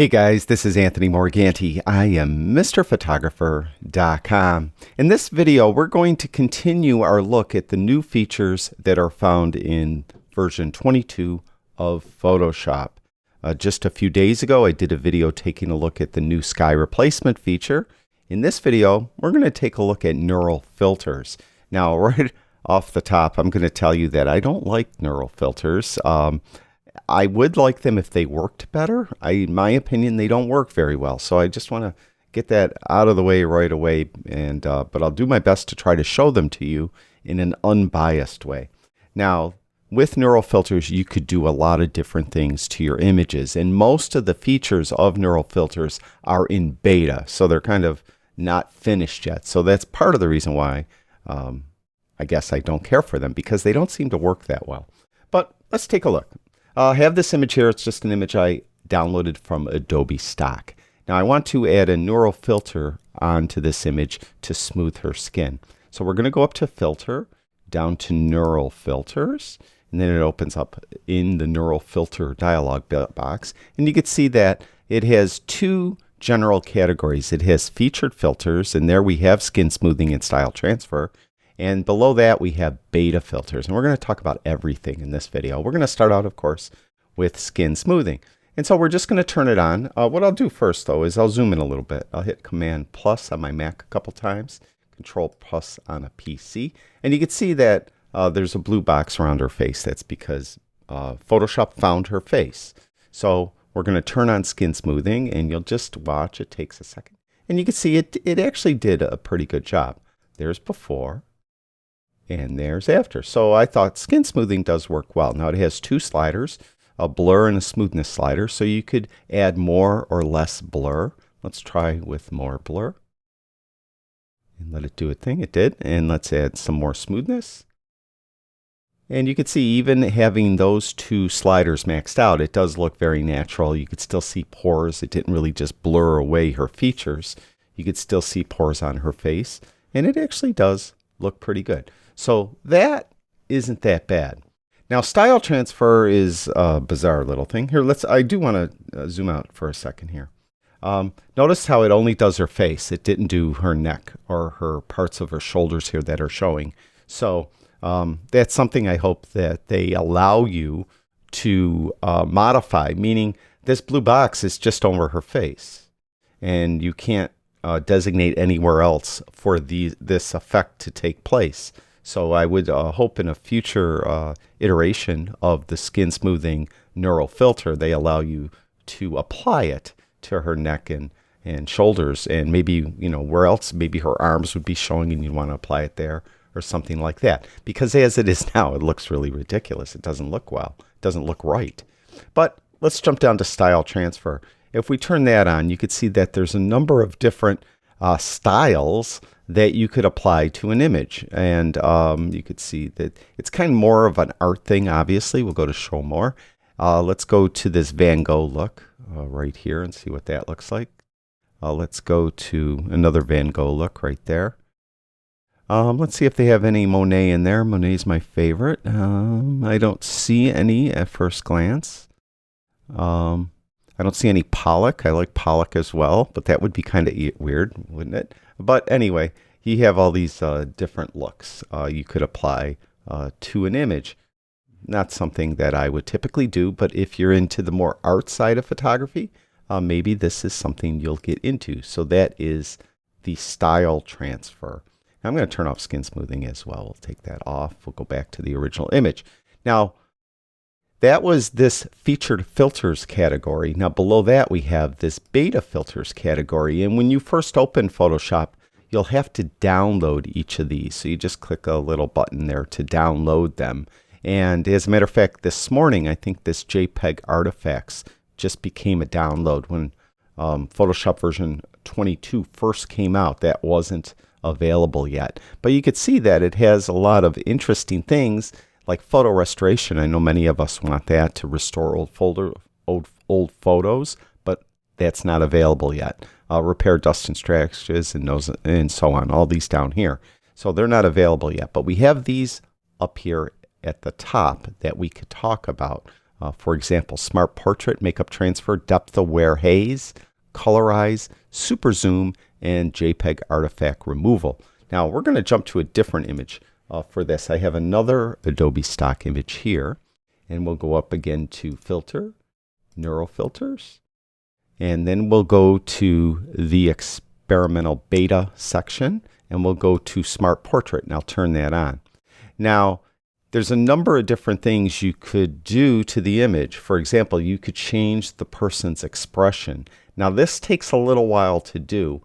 Hey guys, this is Anthony Morganti. I am MrPhotographer.com. In this video, we're going to continue our look at the new features that are found in version 22 of Photoshop. Just a few days ago, I did a video taking a look at the new sky replacement feature. In this video, we're going to take a look at neural filters. Now, right off the top, I'm going to tell you that I don't like neural filters. I would like them if they worked better. In my opinion, they don't work very well. So I just want to get that out of the way right away. But I'll do my best to try to show them to you in an unbiased way. Now, with neural filters, you could do a lot of different things to your images. And most of the features of neural filters are in beta. So they're kind of not finished yet. So that's part of the reason why I guess I don't care for them, because they don't seem to work that well. But let's take a look. I have this image here. It's just an image I downloaded from Adobe stock. Now I want to add a neural filter onto this image to smooth her skin. So we're going to go up to Filter, down to Neural Filters, and then it opens up in the Neural Filter dialog box. And you can see that it has two general categories. It has featured filters, and there we have skin smoothing and style transfer. And below that, we have beta filters. And we're going to talk about everything in this video. We're going to start out, of course, with skin smoothing. And so we're just going to turn it on. What I'll do first, though, is I'll zoom in a little bit. I'll hit Command plus on my Mac a couple times, Control plus on a PC. And you can see that there's a blue box around her face. That's because Photoshop found her face. So we're going to turn on skin smoothing, and you'll just watch. It takes a second. And you can see it actually did a pretty good job. There's before. And there's after. So I thought skin smoothing does work well. Now it has two sliders, a blur and a smoothness slider. So you could add more or less blur. Let's try with more blur. And let it do its thing. It did. And let's add some more smoothness. And you can see even having those two sliders maxed out, it does look very natural. You could still see pores. It didn't really just blur away her features. You could still see pores on her face. And it actually does look pretty good. So that isn't that bad. Now, style transfer is a bizarre little thing. Here, I do want to zoom out for a second here. Notice how it only does her face. It didn't do her neck or her parts of her shoulders here that are showing. So that's something I hope that they allow you to modify, meaning this blue box is just over her face. And you can't designate anywhere else for this effect to take place. So I would hope in a future iteration of the skin smoothing neural filter, they allow you to apply it to her neck and shoulders, and maybe, where else, maybe her arms would be showing and you'd want to apply it there or something like that. Because as it is now, it looks really ridiculous. It doesn't look well. It doesn't look right. But let's jump down to style transfer. If we turn that on, you could see that there's a number of different styles that you could apply to an image. And you could see that it's kind of more of an art thing, obviously. We'll go to show more. Let's go to this Van Gogh look right here and see what that looks like. Let's go to another Van Gogh look right there. Let's see if they have any Monet in there. Monet's my favorite. I don't see any at first glance. I don't see any Pollock. I like Pollock as well, but that would be kind of weird, wouldn't it? But anyway, you have all these different looks you could apply to an image. Not something that I would typically do, but if you're into the more art side of photography, maybe this is something you'll get into. So that is the style transfer. Now I'm going to turn off skin smoothing as well. We'll take that off. We'll go back to the original image. Now, that was this featured filters category. Now below that we have this beta filters category. And when you first open Photoshop, you'll have to download each of these. So you just click a little button there to download them. And as a matter of fact, this morning, I think this JPEG artifacts just became a download. When Photoshop version 22 first came out, that wasn't available yet. But you could see that it has a lot of interesting things like photo restoration. I know many of us want that to restore old photos, but that's not available yet. Repair dust and scratches and so on, all these down here. So they're not available yet, but we have these up here at the top that we could talk about For example, Smart Portrait, Makeup Transfer, Depth Aware Haze, Colorize, Super Zoom, and JPEG Artifact Removal. Now we're going to jump to a different image for this. I have another Adobe stock image here, and we'll go up again to Filter, Neural Filters, and then we'll go to the Experimental Beta section, and we'll go to Smart Portrait, and I'll turn that on. Now, there's a number of different things you could do to the image. For example, you could change the person's expression. Now, this takes a little while to do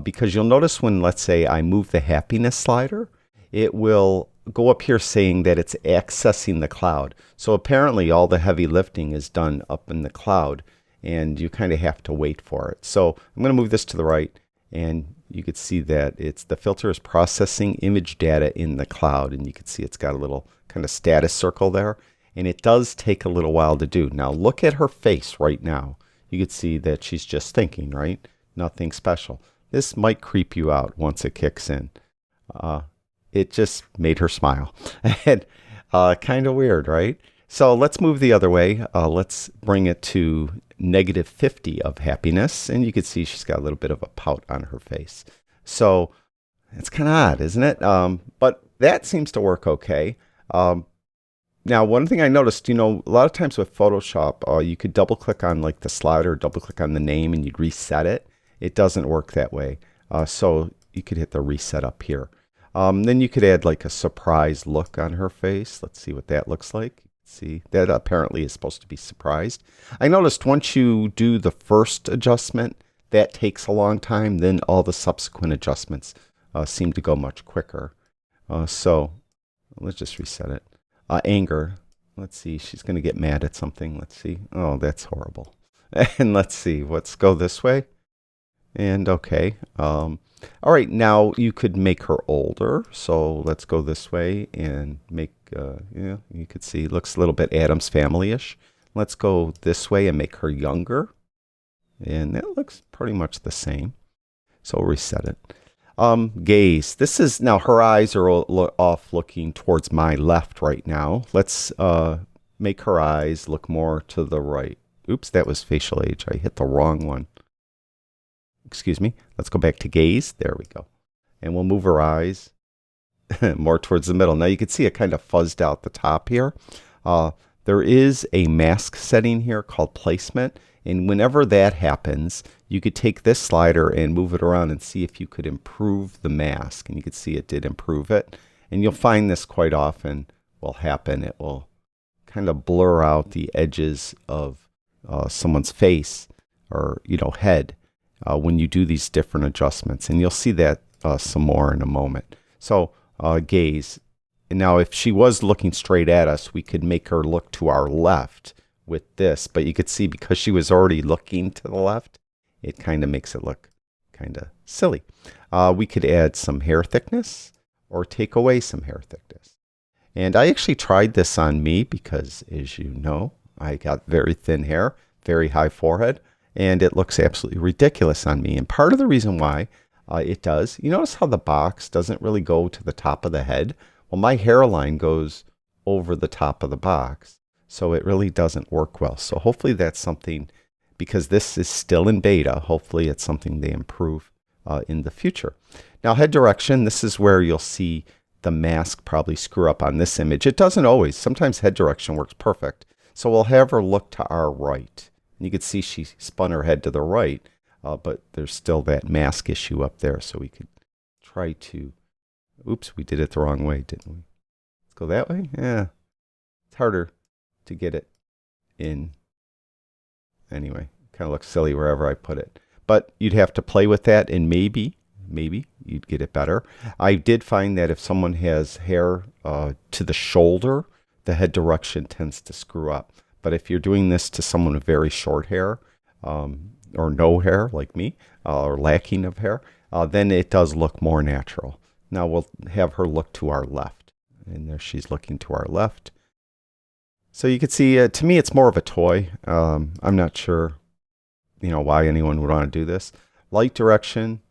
because you'll notice when, let's say, I move the happiness slider, it will go up here saying that it's accessing the cloud. So apparently all the heavy lifting is done up in the cloud, and you kind of have to wait for it. So I'm going to move this to the right, and you can see that the filter is processing image data in the cloud, and you can see it's got a little kind of status circle there, and it does take a little while to do. Now look at her face right now. You can see that she's just thinking, right? Nothing special. This might creep you out once it kicks in. It just made her smile. And kind of weird, right? So let's move the other way. Let's bring it to -50 of happiness, and you can see she's got a little bit of a pout on her face. So it's kind of odd, isn't it? But that seems to work okay. Now, one thing I noticed, a lot of times with Photoshop, you could double click on like the slider, double click on the name, and you'd reset it. It doesn't work that way. So you could hit the reset up here. Then you could add like a surprised look on her face. Let's see what that looks like. See, that apparently is supposed to be surprised. I noticed once you do the first adjustment, that takes a long time. Then all the subsequent adjustments seem to go much quicker. So let's just reset it. Anger. Let's see. She's going to get mad at something. Let's see. Oh, that's horrible. And let's see. Let's go this way. And okay. All right. Now you could make her older. So let's go this way and make, you could see looks a little bit Addams Family-ish. Let's go this way and make her younger. And that looks pretty much the same. So we'll reset it. Gaze. This is now her eyes are off looking towards my left right now. Let's make her eyes look more to the right. Oops, that was facial age. I hit the wrong one. Excuse me. Let's go back to gaze. There we go. And we'll move her eyes more towards the middle. Now you can see it kind of fuzzed out the top here. There is a mask setting here called placement. And whenever that happens, you could take this slider and move it around and see if you could improve the mask. And you can see it did improve it. And you'll find this quite often will happen. It will kind of blur out the edges of someone's face or, head when you do these different adjustments. And you'll see that some more in a moment. So gaze. And now if she was looking straight at us, we could make her look to our left with this, but you could see because she was already looking to the left, it kind of makes it look kind of silly. We could add some hair thickness or take away some hair thickness. And I actually tried this on me because, as you know, I got very thin hair, very high forehead, and it looks absolutely ridiculous on me. And part of the reason why it does, you notice how the box doesn't really go to the top of the head? Well, my hairline goes over the top of the box. So it really doesn't work well. So hopefully that's something, because this is still in beta, hopefully it's something they improve in the future. Now head direction, this is where you'll see the mask probably screw up on this image. It doesn't always. Sometimes head direction works perfect. So we'll have her look to our right. And you can see she spun her head to the right, but there's still that mask issue up there. So we could try to, oops, we did it the wrong way, didn't we? Let's go that way. Yeah, it's harder to get it in. Anyway, kind of looks silly wherever I put it. But you'd have to play with that, and maybe you'd get it better. I did find that if someone has hair to the shoulder, the head direction tends to screw up. But if you're doing this to someone with very short hair, or no hair like me, or lacking of hair, then it does look more natural. Now we'll have her look to our left. And there she's looking to our left. So you can see, to me, it's more of a toy. I'm not sure, why anyone would want to do this. Light direction.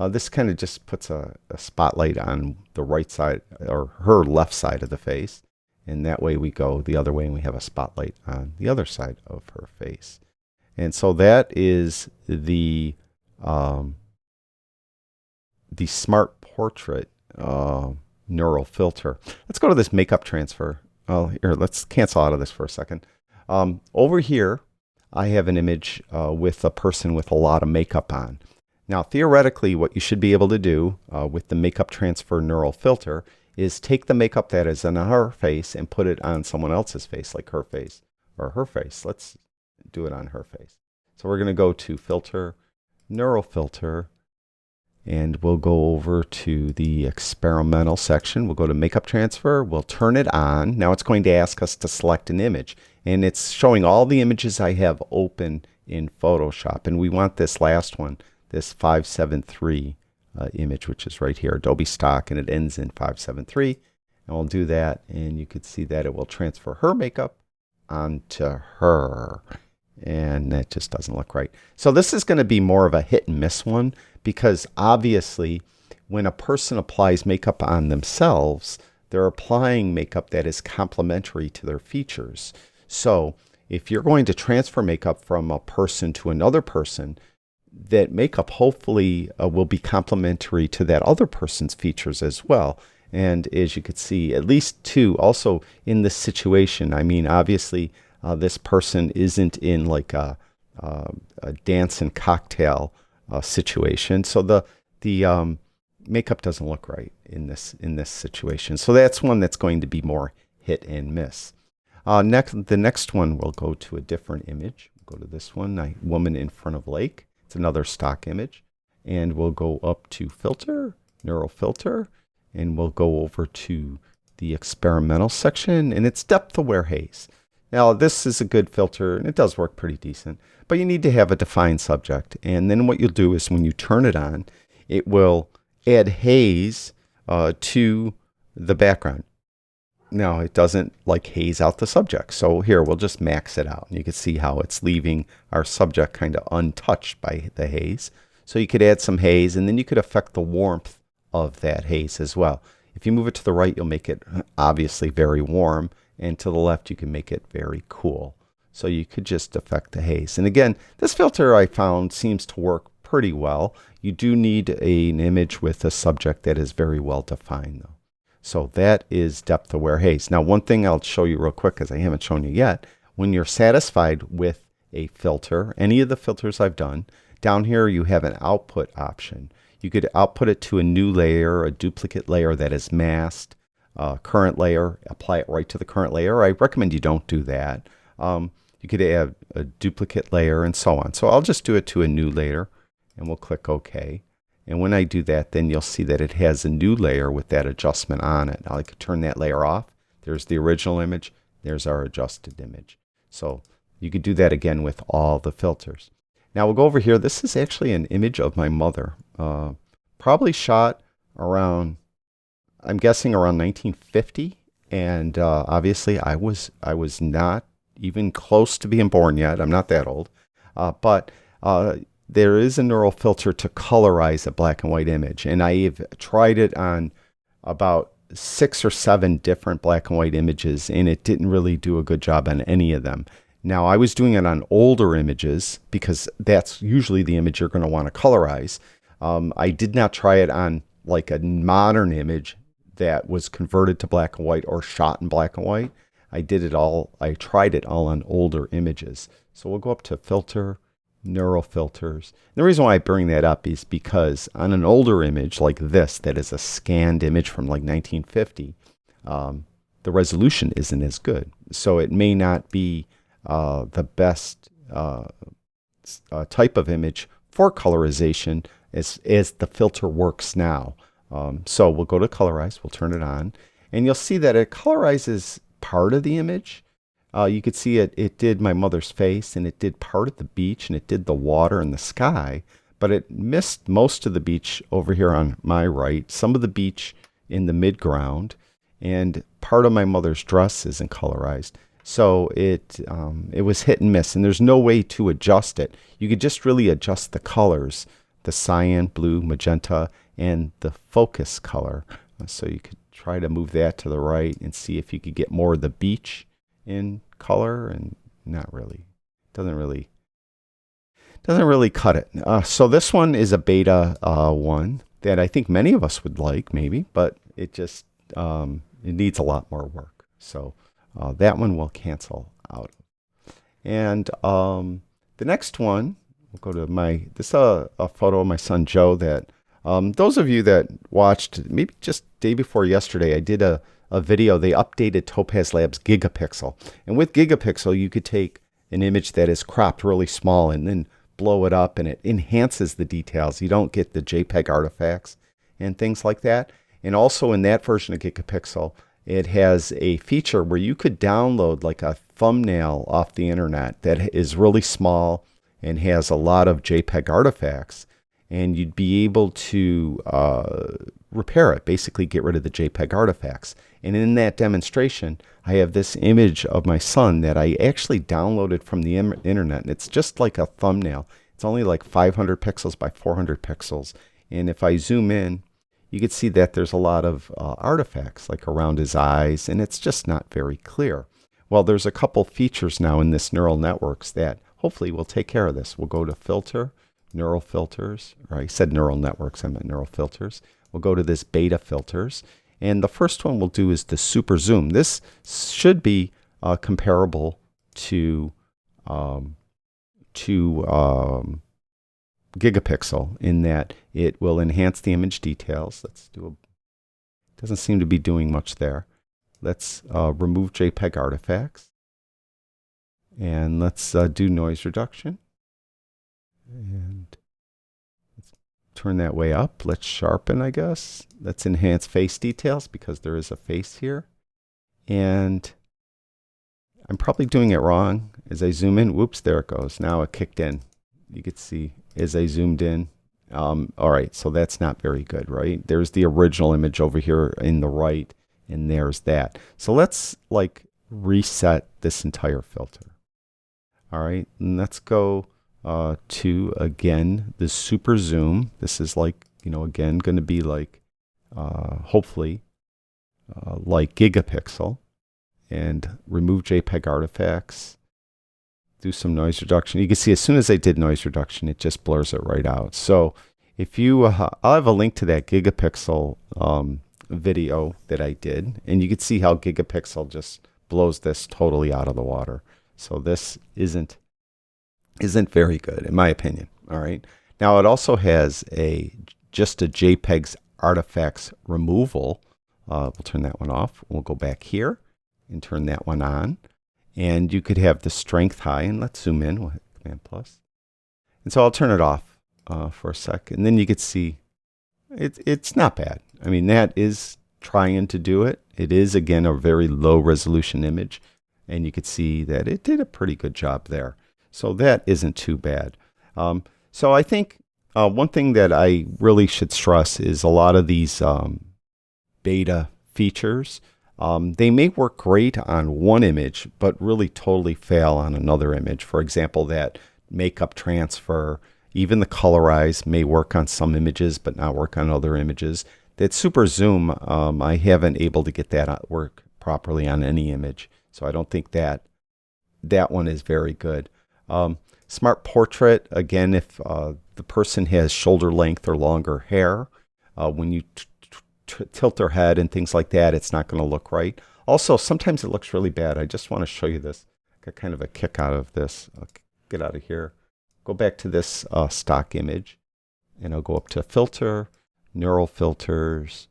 This kind of just puts a spotlight on the right side or her left side of the face. And that way we go the other way and we have a spotlight on the other side of her face. And so that is the Smart Portrait neural filter. Let's go to this makeup transfer. Oh, here, let's cancel out of this for a second. Over here, I have an image with a person with a lot of makeup on. Now, theoretically, what you should be able to do with the makeup transfer neural filter is take the makeup that is on her face and put it on someone else's face, like her face or her face. Let's do it on her face. So we're going to go to Filter, Neural Filter, and we'll go over to the experimental section. We'll go to Makeup Transfer. We'll turn it on. Now it's going to ask us to select an image. And it's showing all the images I have open in Photoshop. And we want this last one, this 573 image, which is right here, Adobe Stock, and it ends in 573. And we'll do that, and you can see that it will transfer her makeup onto her. And that just doesn't look right. So this is going to be more of a hit and miss one, because obviously when a person applies makeup on themselves, they're applying makeup that is complementary to their features. So if you're going to transfer makeup from a person to another person, that makeup hopefully will be complementary to that other person's features as well. And as you could see, at least two also in this situation. I mean, obviously, this person isn't in like a dance and cocktail situation, so the makeup doesn't look right in this situation. So that's one that's going to be more hit and miss. The next one, we'll go to a different image. We'll go to this one, a woman in front of lake. It's another stock image, and we'll go up to Filter, Neural Filter, and we'll go over to the experimental section, and it's Depth Aware Haze. Now, this is a good filter, and it does work pretty decent, but you need to have a defined subject. And then what you'll do is when you turn it on, it will add haze to the background. Now, it doesn't like haze out the subject. So here, we'll just max it out. And you can see how it's leaving our subject kind of untouched by the haze. So you could add some haze, and then you could affect the warmth of that haze as well. If you move it to the right, you'll make it obviously very warm. And to the left, you can make it very cool. So you could just affect the haze. And again, this filter I found seems to work pretty well. You do need an image with a subject that is very well defined, though. So that is Depth Aware Haze. Now, one thing I'll show you real quick, because I haven't shown you yet, when you're satisfied with a filter, any of the filters I've done, down here you have an output option. You could output it to a new layer, a duplicate layer that is masked, current layer, apply it right to the current layer. I recommend you don't do that. You could add a duplicate layer and so on. So I'll just do it to a new layer, and we'll click OK. And when I do that, then you'll see that it has a new layer with that adjustment on it. Now I could turn that layer off. There's the original image. There's our adjusted image. So you could do that again with all the filters. Now we'll go over here. This is actually an image of my mother. Probably shot around, I'm guessing around 1950. And obviously I was not even close to being born yet. I'm not that old. But there is a neural filter to colorize a black and white image. And I've tried it on about 6 or 7 different black and white images, and it didn't really do a good job on any of them. Now, I was doing it on older images because that's usually the image you're going to want to colorize. I did not try it on like a modern image that was converted to black and white or shot in black and white. I tried it all on older images. So we'll go up to Filter, Neural Filters. And the reason why I bring that up is because on an older image like this, that is a scanned image from like 1950, the resolution isn't as good. So it may not be the best type of image for colorization as the filter works now. So we'll go to Colorize, we'll turn it on, and you'll see that it colorizes part of the image. You could see it did my mother's face, and it did part of the beach, and it did the water and the sky, but it missed most of the beach over here on my right, some of the beach in the midground, and part of my mother's dress isn't colorized. So it was hit and miss, and there's no way to adjust it. You could just really adjust the colors, the cyan, blue, magenta, and the focus color. So you could try to move that to the right and see if you could get more of the beach in color, and not really. Doesn't really cut it. So this one is a beta one that I think many of us would like, maybe, but it just it needs a lot more work. So that one will cancel out. And the next one, we'll go to this is a photo of my son Joe that those of you that watched maybe just day before yesterday, I did a video. They updated Topaz Labs Gigapixel. And with Gigapixel, you could take an image that is cropped really small and then blow it up, and it enhances the details. You don't get the JPEG artifacts and things like that. And also in that version of Gigapixel, it has a feature where you could download like a thumbnail off the internet that is really small and has a lot of JPEG artifacts, and you'd be able to repair it, basically get rid of the JPEG artifacts. And in that demonstration, I have this image of my son that I actually downloaded from the internet. And it's just like a thumbnail. It's only like 500 pixels by 400 pixels. And if I zoom in, you can see that there's a lot of artifacts like around his eyes, and it's just not very clear. Well, there's a couple features now in this neural networks that hopefully will take care of this. We'll go to Filter, Neural Filters, or I said neural networks, I meant neural filters. We'll go to this beta filters, and the first one we'll do is the super zoom. This should be comparable to Gigapixel in that it will enhance the image details. Let's do doesn't seem to be doing much there. Let's remove JPEG artifacts, and let's do noise reduction, and let's turn that way up. Let's sharpen, I guess. Let's enhance face details because there is a face here, and I'm probably doing it wrong. As I zoom in, whoops, there it goes. Now it kicked in. You could see as I zoomed in. All right, so that's not very good, right? There's the original image over here in the right, and there's that. So let's like reset this entire filter. All right, and let's go to, again, the super zoom. This is like, again, going to be like, hopefully, like Gigapixel, and remove JPEG artifacts. Do some noise reduction. You can see as soon as I did noise reduction, it just blurs it right out. So if you, I'll have a link to that Gigapixel video that I did, and you can see how Gigapixel just blows this totally out of the water. So this isn't very good in my opinion. All right. Now it also has just a JPEG's artifacts removal. We'll turn that one off. We'll go back here and turn that one on. And you could have the strength high, and let's zoom in. We'll hit Command plus. And so I'll turn it off for a sec, and then you could see it's not bad. I mean, that is trying to do it. It is, again, a very low resolution image, and you could see that it did a pretty good job there. So that isn't too bad. So I think one thing that I really should stress is a lot of these beta features. They may work great on one image, but really totally fail on another image. For example, that makeup transfer, even the Colorize may work on some images, but not work on other images. That super zoom, I haven't able to get that work properly on any image. So I don't think that one is very good. Smart portrait, again, if the person has shoulder length or longer hair, when you tilt their head and things like that, it's not going to look right. Also, sometimes it looks really bad. I just want to show you this. Got kind of a kick out of this. I'll get out of here. Go back to this stock image, and I'll go up to Filter, Neural Filters,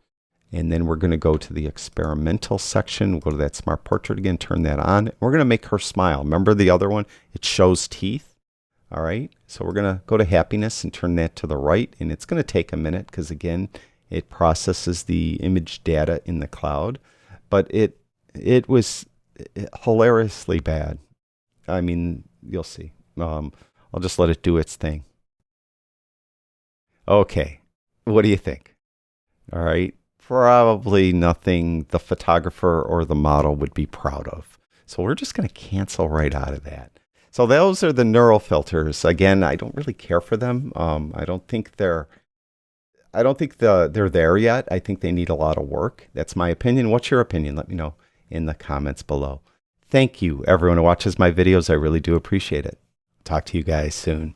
and then we're going to go to the experimental section. We'll go to that Smart Portrait again, turn that on. We're going to make her smile. Remember the other one? It shows teeth. All right, so we're going to go to Happiness and turn that to the right, and it's going to take a minute because, again, it processes the image data in the cloud, but it was hilariously bad. I mean, you'll see. I'll just let it do its thing. Okay, what do you think? All right, probably nothing the photographer or the model would be proud of. So we're just going to cancel right out of that. So those are the neural filters. Again, I don't really care for them. I don't think they're I don't think they're there yet. I think they need a lot of work. That's my opinion. What's your opinion? Let me know in the comments below. Thank you, everyone who watches my videos. I really do appreciate it. Talk to you guys soon.